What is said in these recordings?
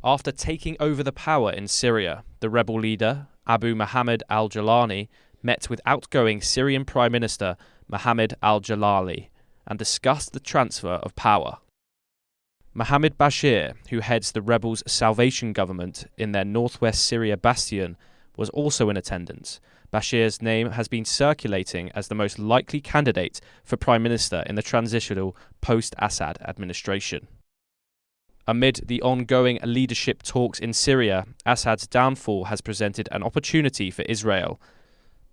After taking over the power in Syria, the rebel leader, Abu Mohammad Al-Jolani, met with outgoing Syrian Prime Minister Mohammad Al-Jalali and discussed the transfer of power. Mohammed Bashir, who heads the rebels' salvation government in their northwest Syria bastion, was also in attendance. Bashir's name has been circulating as the most likely candidate for Prime Minister in the transitional post-Assad administration. Amid the ongoing leadership talks in Syria, Assad's downfall has presented an opportunity for Israel.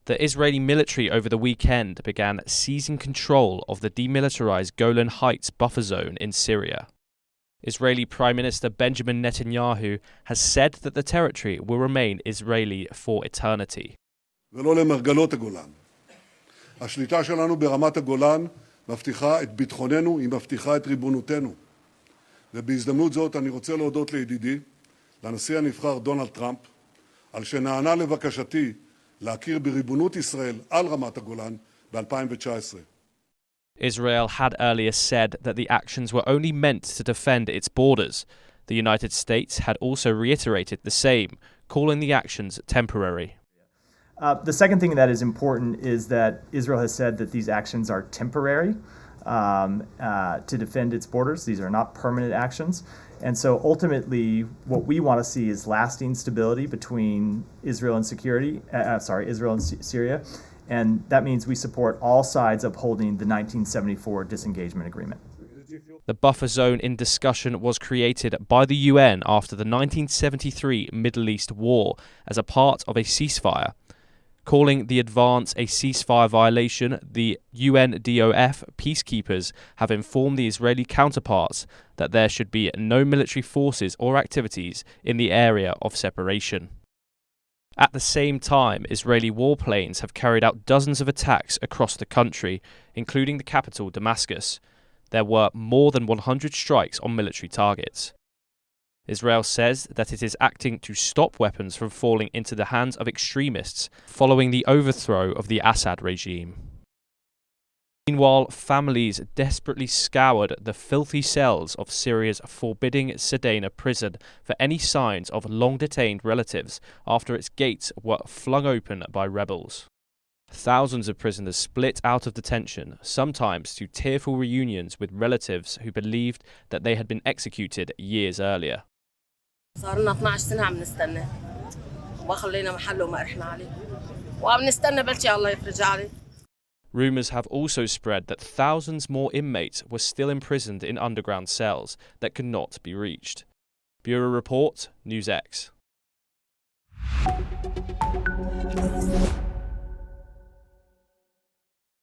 The Israeli military over the weekend began seizing control of the demilitarized Golan Heights buffer zone in Syria. Israeli Prime Minister Benjamin Netanyahu has said that the territory will remain Israeli for eternity. ולא למרגלות הגולן. השליטה שלנו ברמת הגולן מבטיחה את ביטחוננו, היא מבטיחה את ריבונותנו. ובהזדמנות זאת אני רוצה להודות לידידי, לנשיא הנבחר דונלד טראמפ, על שנענה לבקשתי להכיר בריבונות ישראל על רמת הגולן ב-2019. Israel had earlier said that the actions were only meant to defend its borders. The United States had also reiterated the same, calling the actions temporary. The second thing that is important is that Israel has said that these actions are temporary to defend its borders. These are not permanent actions. And so ultimately, what we want to see is lasting stability between Israel and Israel and Syria. And that means we support all sides upholding the 1974 disengagement agreement. The buffer zone in discussion was created by the UN after the 1973 Middle East war as a part of a ceasefire. Calling the advance a ceasefire violation, the UNDOF peacekeepers have informed the Israeli counterparts that there should be no military forces or activities in the area of separation. At the same time, Israeli warplanes have carried out dozens of attacks across the country, including the capital Damascus. There were more than 100 strikes on military targets. Israel says that it is acting to stop weapons from falling into the hands of extremists following the overthrow of the Assad regime. Meanwhile, families desperately scoured the filthy cells of Syria's forbidding Sedana prison for any signs of long-detained relatives after its gates were flung open by rebels. Thousands of prisoners split out of detention, sometimes to tearful reunions with relatives who believed that they had been executed years earlier. صار لنا 12 سنة عم نستنى وخلينا محل وما رحنا عليه وعم نستنى بلكي الله يفرج عليه. Rumours have also spread that thousands more inmates were still imprisoned in underground cells that could not be reached. Bureau Report, NewsX.